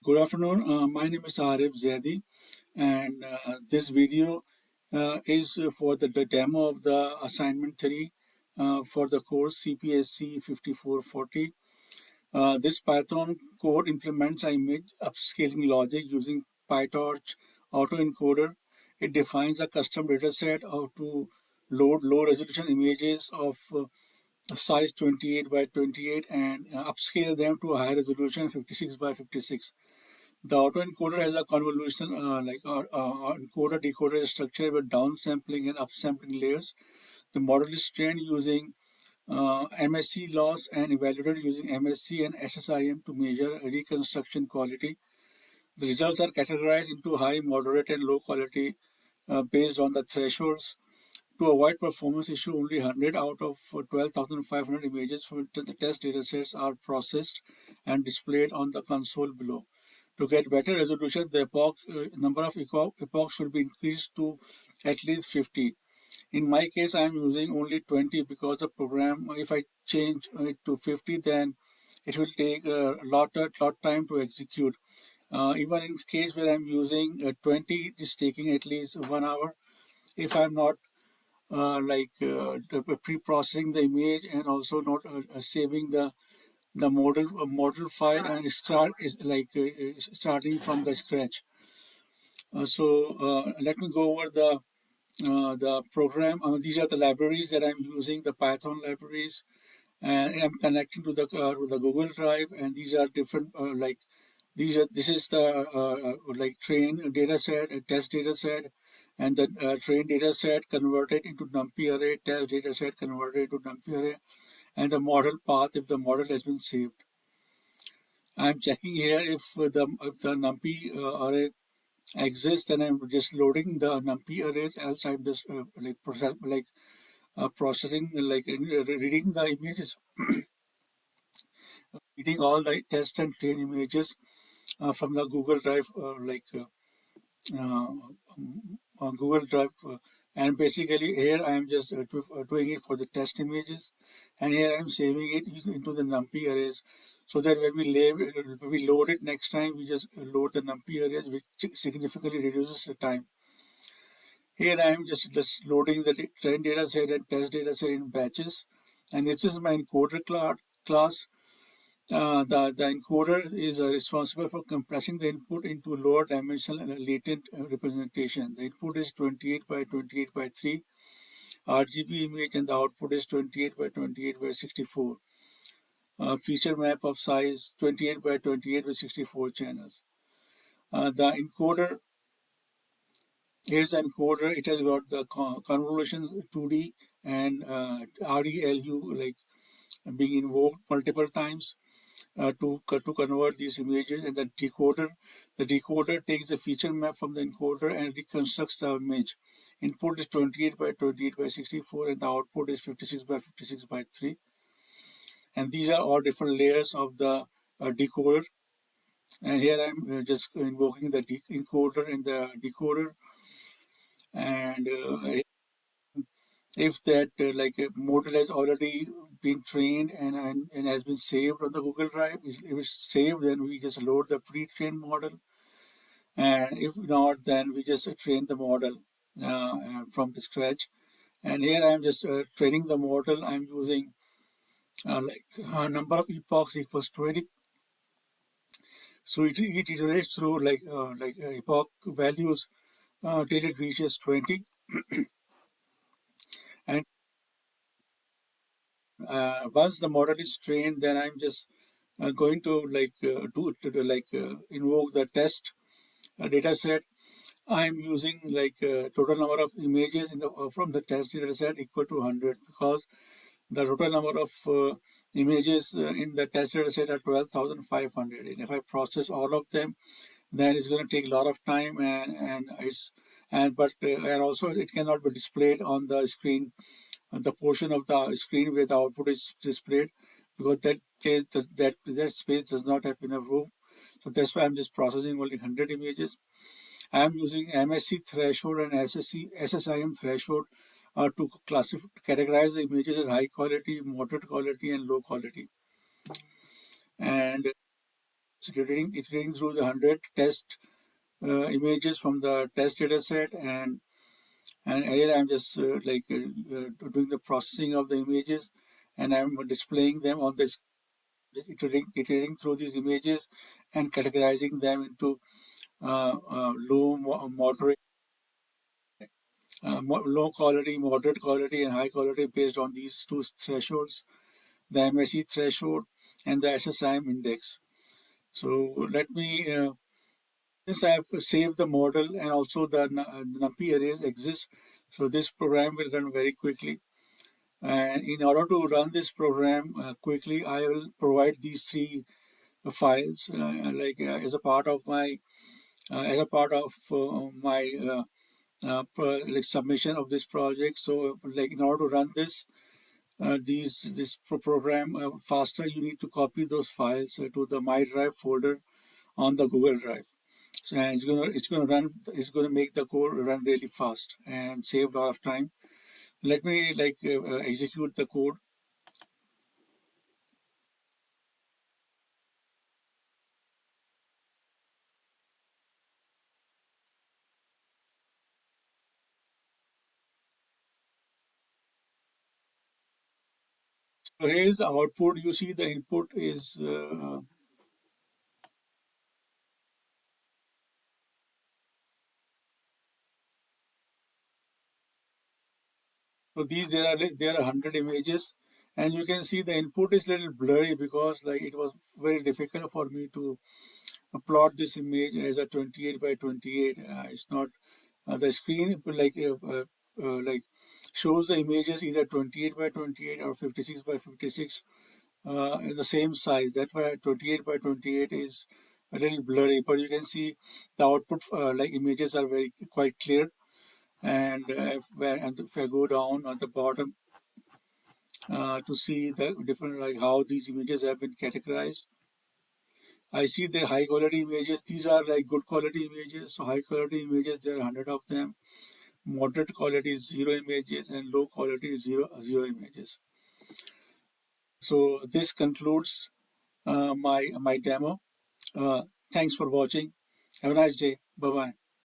Good afternoon. My name is Arif Zaidi, and this video is for the demo of the assignment 3 for the course CPSC 5440. This Python code implements image upscaling logic using PyTorch autoencoder. It defines a custom dataset how to load low resolution images of size 28 by 28 and upscale them to a high resolution 56 by 56. The autoencoder has a convolution encoder decoder structure with downsampling and upsampling layers. The model is trained using MSC loss and evaluated using MSC and SSIM to measure reconstruction quality. The results are categorized into high, moderate, and low quality based on the thresholds. To avoid performance issue, only 100 out of 12,500 images from the test datasets are processed and displayed on the console below. To get better resolution, the number of epochs should be increased to at least 50. In my case, I am using only 20 because the program, if I change it to 50, then it will take a lot time to execute. Even in case where I'm using 20, it is taking at least 1 hour. If I'm not pre-processing the image and also not saving the model file and start is starting from the scratch. Let me go over the program. These are the libraries that I'm using, the Python libraries, and I'm connecting to the Google Drive. And these are different this is the train data set, a test data set, and the train data set converted into NumPy array, test data set converted into NumPy array, and the model path if the model has been saved. I'm checking here if the NumPy array exists, and I'm just loading the NumPy arrays. Else I'm just processing, reading the images, reading all the test and train images from the Google Drive, on Google Drive. And basically here I am just doing it for the test images, and here I am saving it into the NumPy arrays, so that when we load it next time, we just load the NumPy arrays, which significantly reduces the time. Here I am just loading the train data set and test data set in batches, and this is my encoder class. The encoder is responsible for compressing the input into lower dimensional and latent representation. The input is 28 by 28 by 3 RGB image, and the output is 28 by 28 by 64. Feature map of size 28 by 28 with 64 channels. The encoder, here's an encoder. It has got the convolutions 2D and ReLU being invoked multiple times to convert these images. And the decoder takes the feature map from the encoder and reconstructs the image. Input is 28 by 28 by 64, and the output is 56 by 56 by 3. And these are all different layers of the decoder. And here I'm just invoking the encoder and the decoder. And if that model has already been trained and has been saved on the Google Drive, if it's saved, then we just load the pre-trained model. And if not, then we just train the model from the scratch. And here I'm just training the model. I'm using number of epochs equals 20. So it iterates through epoch values till it reaches 20. And once the model is trained, then I'm just going to invoke the test data set. I'm using total number of images in the from the test data set equal to 100, because the total number of images in the test data set are 12,500, and if I process all of them, then it's going to take a lot of time, and also it cannot be displayed on the screen, the portion of the screen where the output is displayed, because that space does not have enough room. So that's why I'm just processing only 100 images. I'm using MSC threshold and SSIM threshold to categorize the images as high quality, moderate quality, and low quality. And iterating through the 100 test images from the test data set, and here I'm just doing the processing of the images, and I'm displaying them on this, just iterating through these images and categorizing them into low, moderate, low quality, moderate quality, and high quality based on these two thresholds, the MSE threshold and the SSIM index. So let me, since I have saved the model and also the NumPy arrays exist, so this program will run very quickly. And in order to run this program quickly, I will provide these three files as a part of my submission of this project. So in order to run this program faster, you need to copy those files to the My Drive folder on the Google Drive. So it's gonna make the code run really fast and save a lot of time. Let me execute the code. So here's the output. You see the input is so there are 100 images, and you can see the input is a little blurry because it was very difficult for me to plot this image as a 28 by 28. It's not the screen shows the images either 28 by 28 or 56 by 56 in the same size. That's why 28 by 28 is a little blurry, but you can see the output images are very quite clear. And if I go down at the bottom to see the different how these images have been categorized, I see the high quality images. These are good quality images. So high quality images, there are 100 of them. Moderate quality is 0 images, and low quality is zero images. So this concludes my demo. Thanks for watching. Have a nice day. Bye bye.